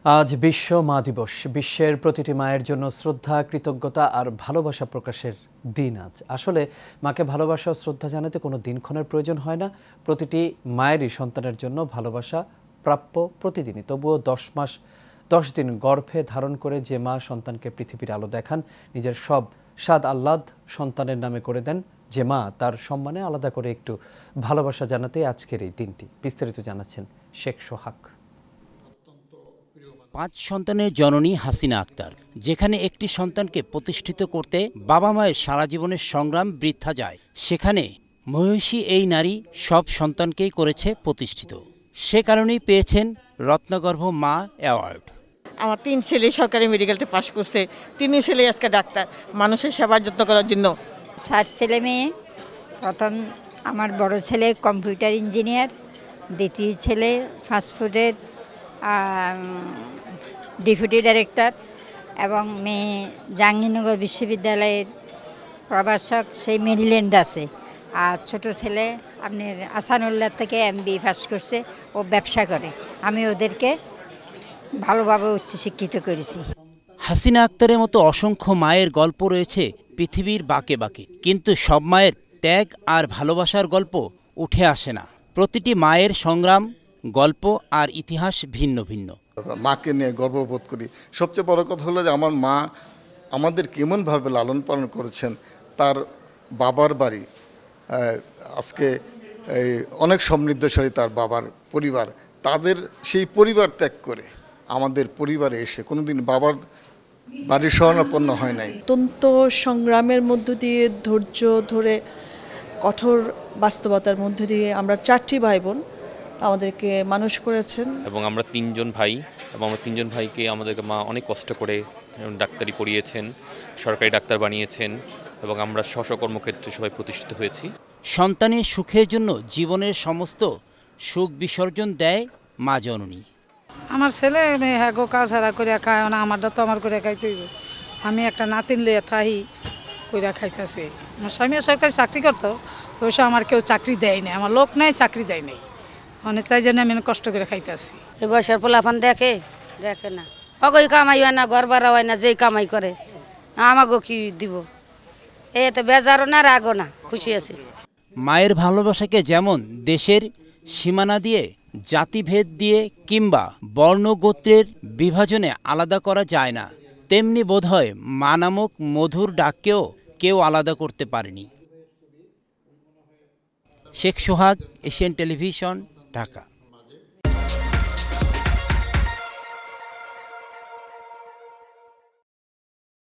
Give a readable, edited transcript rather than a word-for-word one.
আজ বিশ্ব মা দিবস। বিশ্বের প্রতিটি মায়ের জন্য শ্রদ্ধা, কৃতজ্ঞতা আর ভালোবাসা প্রকাশের দিন আজ। আসলে মাকে ভালোবাসা ও শ্রদ্ধা জানাতে কোনো দিনক্ষণের প্রয়োজন হয় না। প্রতিটি মায়েরই সন্তানের জন্য ভালোবাসা প্রাপ্য প্রতিদিনই। তবুও 10 মাস 10 দিন গর্ভে ধারণ করে যে মা সন্তানকে পৃথিবীর আলো দেখান, নিজের সব স্বাদ আহ্লাদ সন্তানের নামে করে দেন, যে মা তার সম্মানে আলাদা করে একটু ভালোবাসা জানাতে আজকের এই দিনটি। বিস্তারিত জানাচ্ছেন শেখ সোহাগ। 5 সন্তানের জননী হাসিনা আক্তার। যেখানে একটি সন্তানকে প্রতিষ্ঠিত করতে বাবা মায়ের সারা জীবনের সংগ্রাম বৃথা যায়, সেখানে মহিষী এই নারী সব সন্তানকেই করেছে প্রতিষ্ঠিত। সে কারণেই পেয়েছেন রত্নগর্ভ মা অ্যাওয়ার্ড। আমার 3 ছেলে সরকারি মেডিকেলতে পাশ করছে, 3 ছেলে আজকে ডাক্তার, মানুষের সেবা যত্ন করার জন্য। 7 ছেলে মেয়ে। প্রথম আমার বড় ছেলে কম্পিউটার ইঞ্জিনিয়ার, দ্বিতীয় ছেলে ফাস্টফুডের ডেপুটি ডাইরেক্টর এবং মেয়ে জাহাঙ্গীরনগর বিশ্ববিদ্যালয়ের প্রভাষক, সেই মেরিল্যান্ড আছে। আর ছোট ছেলে আপনার আসানুল্লাহ থেকে MBA পাস করছে, ও ব্যবসা করে। আমি ওদেরকে ভালোভাবে উচ্চশিক্ষিত করেছি। হাসিনা আক্তারের মতো অসংখ্য মায়ের গল্প রয়েছে পৃথিবীর বাঁকে বাঁকে, কিন্তু সব মায়ের ত্যাগ আর ভালোবাসার গল্প উঠে আসে না। প্রতিটি মায়ের সংগ্রাম, গল্প আর ইতিহাস ভিন্ন ভিন্ন। মাকে নিয়ে গর্ববোধ করি। সবচেয়ে বড় কথা হলো যে আমার মা আমাদের কেমনভাবে লালন পালন করেছেন। তার বাবার বাড়ি আজকে অনেক সমৃদ্ধশালী, তার বাবার পরিবার, তাদের সেই পরিবার ত্যাগ করে আমাদের পরিবারে এসে কোনোদিন বাবার বাড়ির শরণাপন্ন হয় নাই। অত্যন্ত সংগ্রামের মধ্য দিয়ে, ধৈর্য ধরে, কঠোর বাস্তবতার মধ্য দিয়ে আমরা 4টি ভাই বোন আমাদেরকে মানুষ করেছেন। এবং আমরা 3 জন ভাই, এবং আমরা 3 জন ভাইকে আমাদেরকে মা অনেক কষ্ট করে ডাক্তারি পড়িয়েছেন, সরকারি ডাক্তার বানিয়েছেন, এবং আমরা স্ব কর্মক্ষেত্রে সবাই প্রতিষ্ঠিত হয়েছি। সন্তানের সুখের জন্য জীবনের সমস্ত সুখ বিসর্জন দেয় মা জননী। আমার ছেলে হ্যাগো কাজ হারা করে খায় না, আমারটা তো আমার করে খাইতে হইব। আমি একটা নাতিন লিয়ে থাহি করে খাইতেছি। আমার স্বামী সরকারি চাকরি করতো, ওইসব আমার কেউ চাকরি দেয় নাই, আমার লোক নাই, চাকরি দেয় নাই, মানে তাই জন্য আমি কষ্ট করে খাইতেছি। এই বয়সের পোলাফান দেখে না, অগই কামাই হয় না, ঘর ভাড়া হয় না, যেই কামাই করে আমাকেও কি দিব। তো বেজারও না, রাগও না, খুশি আছি। মায়ের ভালোবাসাকে যেমন দেশের সীমানা দিয়ে, জাতিভেদ দিয়ে কিংবা বর্ণগোত্রের বিভাজনে আলাদা করা যায় না, তেমনি বোধহয় মা নামক মধুর ডাককেও কেউ আলাদা করতে পারেনি। শেখ সোহাগ, এশিয়ান টেলিভিশন, ঢাকা।